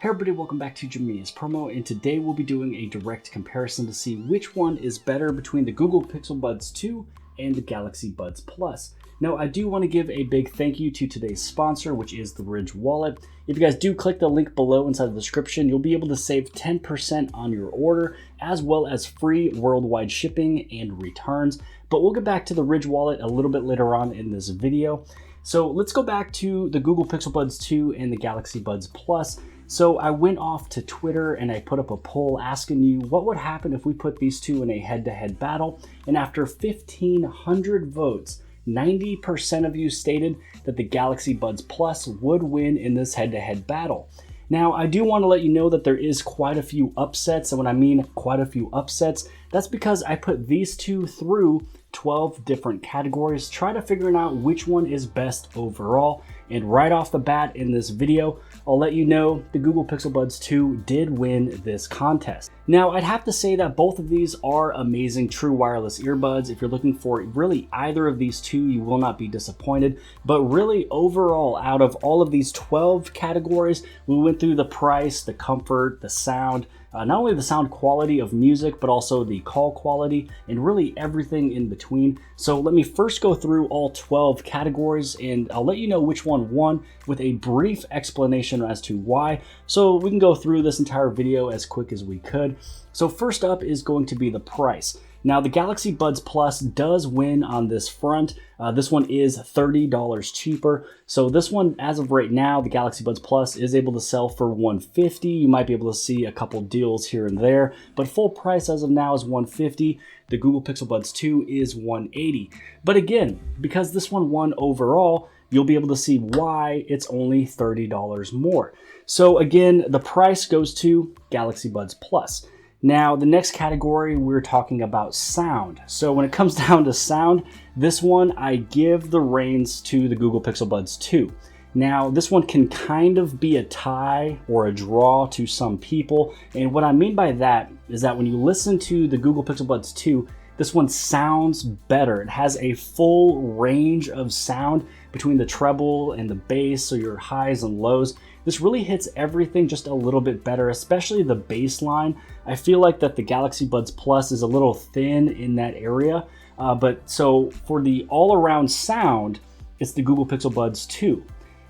Hey everybody, welcome back to Jamia's Promo, and today we'll be doing a direct comparison to see which one is better between the Google Pixel Buds 2 and the Galaxy Buds Plus. Now, I do want to give a big thank you to today's sponsor, which is the Ridge Wallet. If you guys do click the link below inside the description, you'll be able to save 10% on your order, as well as free worldwide shipping and returns. But we'll get back to the Ridge Wallet a little bit later on in this video. So let's go back to the Google Pixel Buds 2 and the Galaxy Buds Plus. So I went off to Twitter and I put up a poll asking you what would happen if we put these two in a head-to-head battle. And after 1,500 votes, 90% of you stated that the Galaxy Buds Plus would win in this head-to-head battle. Now, I do want to let you know that there is quite a few upsets, and when I mean quite a few upsets, that's because I put these two through 12 different categories, try to figure out which one is best overall. And right off the bat in this video, I'll let you know the Google Pixel Buds 2 did win this contest. Now, I'd have to say that both of these are amazing true wireless earbuds. If you're looking for really either of these two, you will not be disappointed. But really overall, out of all of these 12 categories, we went through the price, the comfort, the sound, not only the sound quality of music, but also the call quality and really everything in between. So let me first go through all 12 categories and I'll let you know which one won with a brief explanation as to why. So we can go through this entire video as quick as we could. So first up is going to be the price. Now, the Galaxy Buds Plus does win on this front. This one is $30 cheaper. So this one, as of right now, the Galaxy Buds Plus is able to sell for $150. You might be able to see a couple deals here and there, but full price as of now is $150. The Google Pixel Buds 2 is $180. But again, because this one won overall, you'll be able to see why it's only $30 more. So again, the price goes to Galaxy Buds Plus. Now, the next category, we're talking about sound. So when it comes down to sound, this one, I give the reins to the Google Pixel Buds 2. Now, this one can kind of be a tie or a draw to some people. And what I mean by that is that when you listen to the Google Pixel Buds 2, this one sounds better. It has a full range of sound between the treble and the bass, so your highs and lows. This really hits everything just a little bit better, especially the bass line. I feel like that the Galaxy Buds Plus is a little thin in that area. But so for the all-around sound, it's the Google Pixel Buds 2.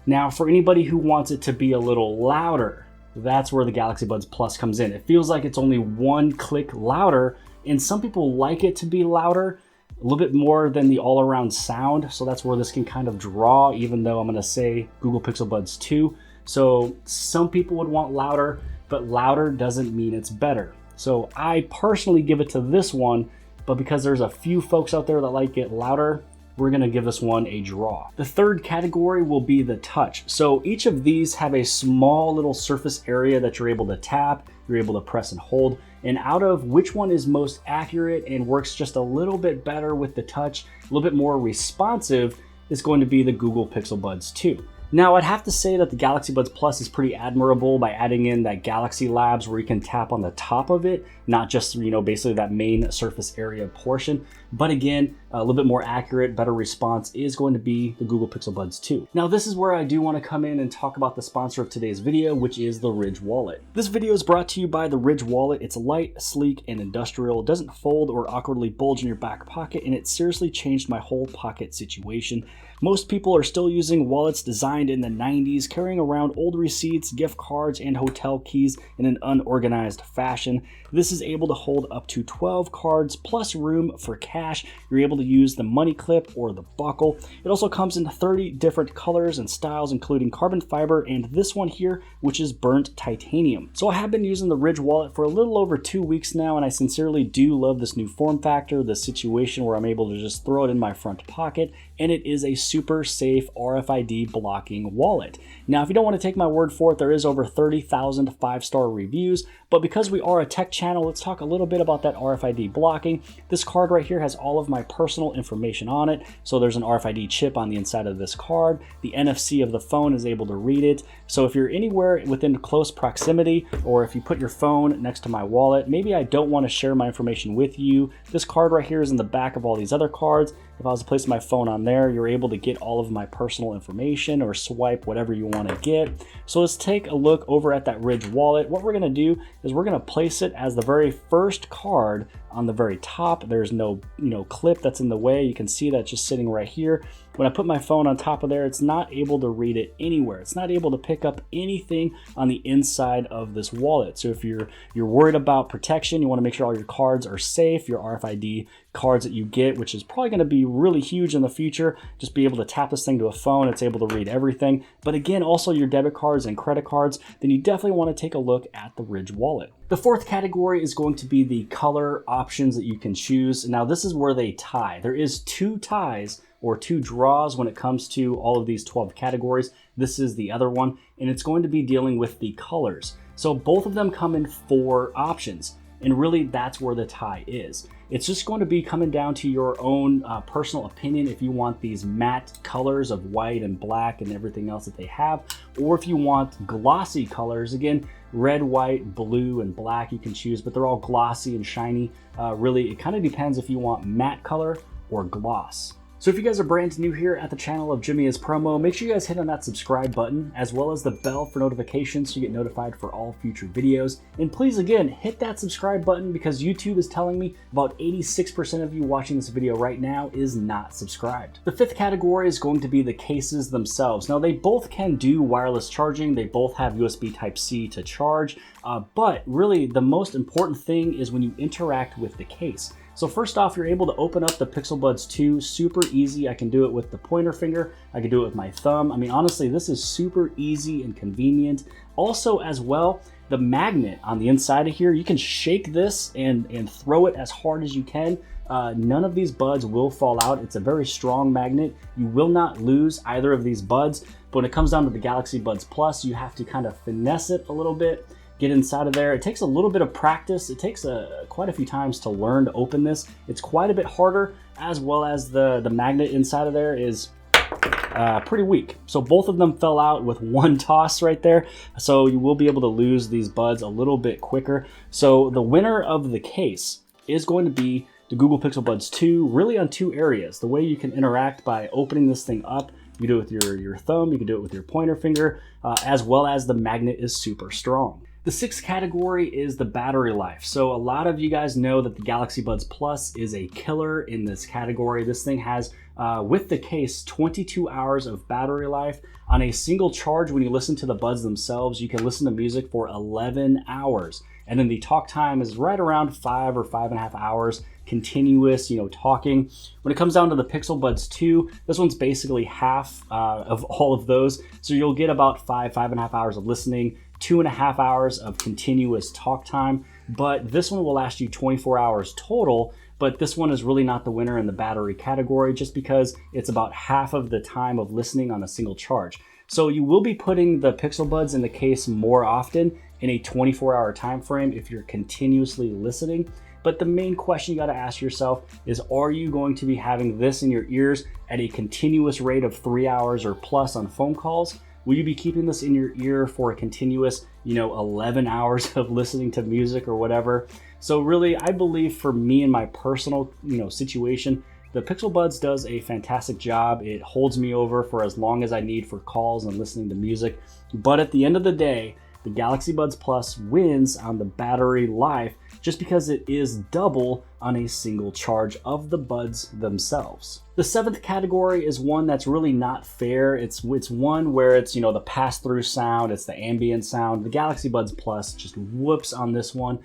Now, for anybody who wants it to be a little louder, that's where the Galaxy Buds Plus comes in. It feels like it's only one click louder, and some people like it to be louder, a little bit more than the all-around sound. So that's where this can kind of draw, even though I'm gonna say Google Pixel Buds 2. So some people would want louder, but louder doesn't mean it's better. So I personally give it to this one, but because there's a few folks out there that like it louder, we're gonna give this one a draw. The third category will be the touch. So each of these have a small little surface area that you're able to tap, you're able to press and hold, and out of which one is most accurate and works just a little bit better with the touch, a little bit more responsive, is going to be the Google Pixel Buds 2. Now, I'd have to say that the Galaxy Buds Plus is pretty admirable by adding in that Galaxy Labs where you can tap on the top of it, not just, basically that main surface area portion. But again, a little bit more accurate, better response is going to be the Google Pixel Buds 2. Now, this is where I do want to come in and talk about the sponsor of today's video, which is the Ridge Wallet. This video is brought to you by the Ridge Wallet. It's light, sleek, and industrial. It doesn't fold or awkwardly bulge in your back pocket, and it seriously changed my whole pocket situation. Most people are still using wallets designed in the 90s, carrying around old receipts, gift cards, and hotel keys in an unorganized fashion. This is able to hold up to 12 cards plus room for cash. You're able to use the money clip or the buckle. It also comes in 30 different colors and styles, including carbon fiber and this one here, which is burnt titanium. So I have been using the Ridge Wallet for a little over 2 weeks now, and I sincerely do love this new form factor, the situation where I'm able to just throw it in my front pocket, and it is a super safe RFID blocking wallet. Now, if you don't want to take my word for it, there is over 30,000 5-star reviews, but because we are a tech channel, let's talk a little bit about that RFID blocking. This card right here has all of my personal information on it. So there's an RFID chip on the inside of this card. The NFC of the phone is able to read it. So if you're anywhere within close proximity, or if you put your phone next to my wallet, maybe I don't want to share my information with you. This card right here is in the back of all these other cards. If I was to place my phone on there, you're able to get all of my personal information or swipe whatever you want to get. So let's take a look over at that Ridge wallet. What we're going to do is we're going to place it as the very first card on the very top. There's no, clip that's in the way. You can see that just sitting right here. When I put my phone on top of there, it's not able to read it anywhere. It's not able to pick up anything on the inside of this wallet. So if you're worried about protection, you want to make sure all your cards are safe, your RFID cards that you get, which is probably going to be really huge in the future, just be able to tap this thing to a phone. It's able to read everything. But again, also your debit cards and credit cards, then you definitely want to take a look at the Ridge wallet. The fourth category is going to be the color options that you can choose. Now this is where they tie. There is 2 ties or 2 draws when it comes to all of these 12 categories. This is the other one, and it's going to be dealing with the colors. So both of them come in 4 options, and really that's where the tie is. It's just going to be coming down to your own personal opinion if you want these matte colors of white and black and everything else that they have, or if you want glossy colors. Again, red, white, blue, and black you can choose, but they're all glossy and shiny. Really, it kind of depends if you want matte color or gloss. So if you guys are brand new here at the channel of Jimmy is Promo, make sure you guys hit on that subscribe button as well as the bell for notifications so you get notified for all future videos. And please, again, hit that subscribe button because YouTube is telling me about 86% of you watching this video right now is not subscribed. The 5th category is going to be the cases themselves. Now they both can do wireless charging. They both have USB Type-C to charge, but really the most important thing is when you interact with the case. So first off, you're able to open up the Pixel Buds 2, super easy. I can do it with the pointer finger. I can do it with my thumb. I mean, honestly, this is super easy and convenient. Also as well, the magnet on the inside of here, you can shake this and throw it as hard as you can. None of these buds will fall out. It's a very strong magnet. You will not lose either of these buds. But when it comes down to the Galaxy Buds Plus, you have to kind of finesse it a little bit. Get inside of there. It takes a little bit of practice. It takes quite a few times to learn to open this. It's quite a bit harder, as well as the magnet inside of there is pretty weak. So both of them fell out with one toss right there. So you will be able to lose these buds a little bit quicker. So the winner of the case is going to be the Google Pixel Buds 2, really on 2 areas. The way you can interact by opening this thing up. You can do it with your thumb, you can do it with your pointer finger, as well as the magnet is super strong. The 6th category is the battery life. So a lot of you guys know that the Galaxy Buds Plus is a killer in this category. This thing has, with the case, 22 hours of battery life. On a single charge, when you listen to the buds themselves, you can listen to music for 11 hours. And then the talk time is right around 5 or 5.5 hours, continuous, talking. When it comes down to the Pixel Buds 2, this one's basically half of all of those. So you'll get about 5.5 hours of listening, 2.5 hours of continuous talk time, but this one will last you 24 hours total. But this one is really not the winner in the battery category just because it's about half of the time of listening on a single charge. So you will be putting the Pixel Buds in the case more often in a 24-hour time frame if you're continuously listening. But the main question you got to ask yourself is, are you going to be having this in your ears at a continuous rate of 3 hours or plus on phone calls? Will you be keeping this in your ear for a continuous, 11 hours of listening to music or whatever? So really, I believe for me and my personal, situation, the Pixel Buds does a fantastic job. It holds me over for as long as I need for calls and listening to music. But at the end of the day, the Galaxy Buds Plus wins on the battery life just because it is double on a single charge of the buds themselves. The 7th category is one that's really not fair. It's one where it's, the pass-through sound, it's the ambient sound. The Galaxy Buds Plus just whoops on this one.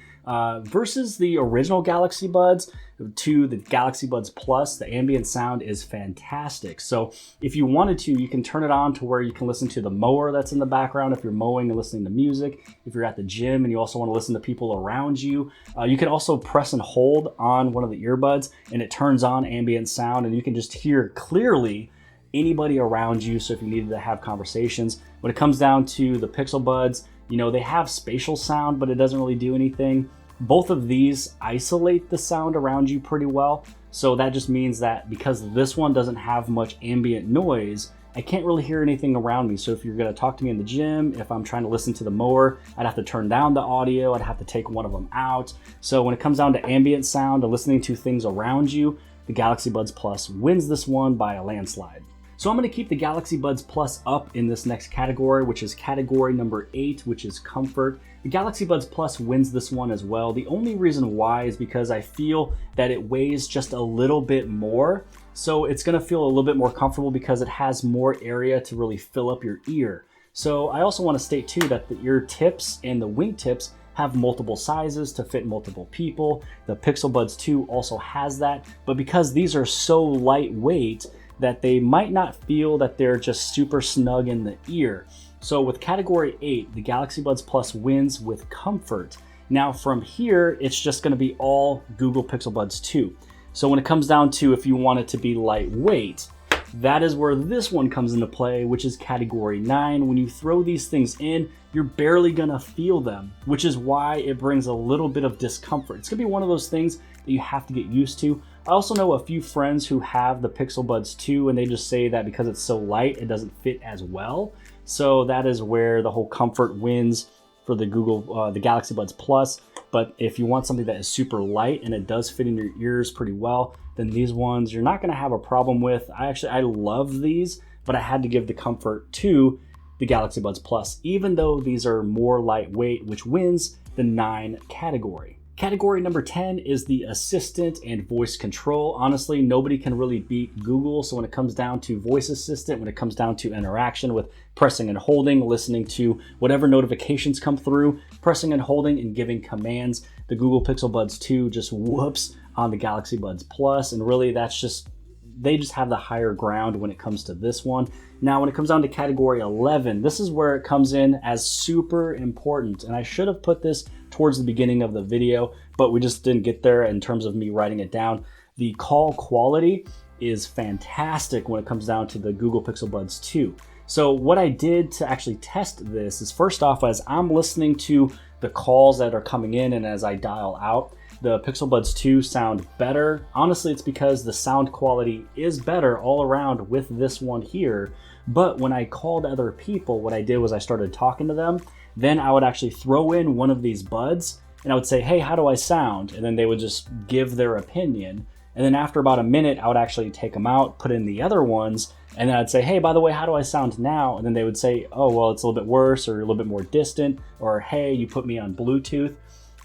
Versus the original Galaxy Buds to the Galaxy Buds Plus, the ambient sound is fantastic. So if you wanted to, you can turn it on to where you can listen to the mower that's in the background if you're mowing and listening to music. If you're at the gym and you also want to listen to people around you, you can also press and hold on one of the earbuds and it turns on ambient sound and you can just hear clearly anybody around you. So if you needed to have conversations, when it comes down to the Pixel Buds, they have spatial sound, but it doesn't really do anything. Both of these isolate the sound around you pretty well. So that just means that because this one doesn't have much ambient noise, I can't really hear anything around me. So if you're going to talk to me in the gym, if I'm trying to listen to the mower, I'd have to turn down the audio. I'd have to take one of them out. So when it comes down to ambient sound and listening to things around you, the Galaxy Buds Plus wins this one by a landslide. So I'm going to keep the Galaxy Buds Plus up in this next category, which is category number 8, which is comfort. The Galaxy Buds Plus wins this one as well. The only reason why is because I feel that it weighs just a little bit more. So it's going to feel a little bit more comfortable because it has more area to really fill up your ear. So I also want to state too that the ear tips and the wing tips have multiple sizes to fit multiple people. The Pixel Buds 2 also has that, but because these are so lightweight, that they might not feel that they're just super snug in the ear. So with category 8, the Galaxy Buds Plus wins with comfort. Now from here, it's just gonna be all Google Pixel Buds 2. So when it comes down to if you want it to be lightweight, that is where this one comes into play, which is category 9. When you throw these things in, you're barely gonna feel them, which is why it brings a little bit of discomfort. It's gonna be one of those things that you have to get used to. I also know a few friends who have the Pixel Buds 2 and they just say that because it's so light, it doesn't fit as well. So that is where the whole comfort wins for the the Galaxy Buds Plus. But if you want something that is super light and it does fit in your ears pretty well, then these ones you're not gonna have a problem with. I love these, but I had to give the comfort to the Galaxy Buds Plus, even though these are more lightweight, which wins the 9 category. Category number 10 is the assistant and voice control. Honestly, nobody can really beat Google. So when it comes down to voice assistant, when it comes down to interaction with pressing and holding, listening to whatever notifications come through, pressing and holding and giving commands, the Google Pixel Buds 2 just whoops on the Galaxy Buds Plus. And really they just have the higher ground when it comes to this one. Now, when it comes down to category 11, this is where it comes in as super important. And I should have put this towards the beginning of the video, but we just didn't get there in terms of me writing it down. The call quality is fantastic when it comes down to the Google Pixel Buds 2. So what I did to actually test this is, first off, as I'm listening to the calls that are coming in and as I dial out, the Pixel Buds 2 sound better. Honestly, it's because the sound quality is better all around with this one here. But when I called other people, what I did was I started talking to them. Then I would actually throw in one of these buds and I would say, hey, how do I sound? And then they would just give their opinion. And then after about a minute, I would actually take them out, put in the other ones, and then I'd say, hey, by the way, how do I sound now? And then they would say, oh, well, it's a little bit worse or a little bit more distant, or hey, you put me on Bluetooth.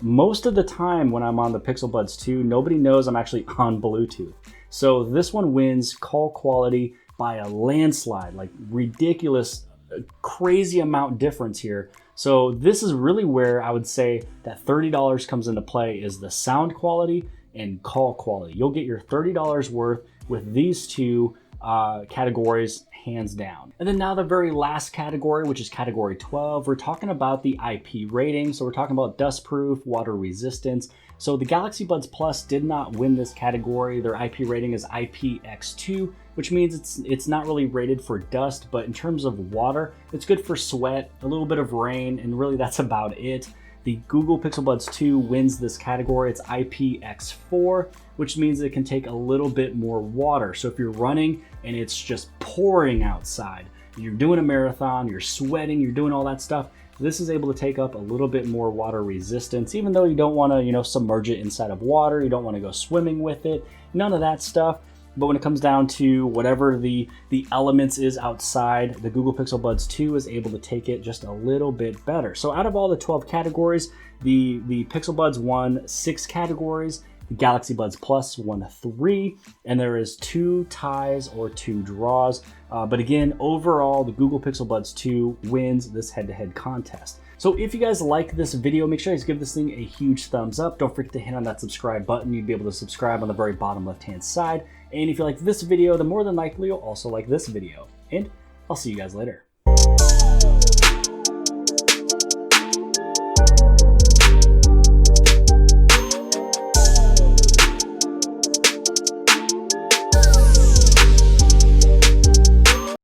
Most of the time when I'm on the Pixel Buds 2, nobody knows I'm actually on Bluetooth. So this one wins call quality by a landslide, like ridiculous, crazy amount difference here. So this is really where I would say that $30 comes into play, is the sound quality and call quality. You'll get your $30 worth with these two categories hands down. And then now the very last category, which is category 12, we're talking about the IP rating. So we're talking about dust proof, water resistance. So the Galaxy Buds Plus did not win this category. Their IP rating is IPX2, which means it's not really rated for dust, but in terms of water, it's good for sweat, a little bit of rain, and really that's about it. The Google Pixel Buds 2 wins this category. It's IPX4, which means it can take a little bit more water. So if you're running and it's just pouring outside, you're doing a marathon, you're sweating, you're doing all that stuff, this is able to take up a little bit more water resistance, even though you don't want to, submerge it inside of water. You don't want to go swimming with it, none of that stuff. But when it comes down to whatever the elements is outside, the Google Pixel Buds 2 is able to take it just a little bit better. So out of all the 12 categories, the Pixel Buds won 6 categories, the Galaxy Buds Plus won 3, and there is 2 ties or 2 draws. But again, overall, the Google Pixel Buds 2 wins this head-to-head contest. So if you guys like this video, make sure you guys give this thing a huge thumbs up. Don't forget to hit on that subscribe button. You'd be able to subscribe on the very bottom left-hand side. And if you like this video, then more than likely you'll also like this video. And I'll see you guys later.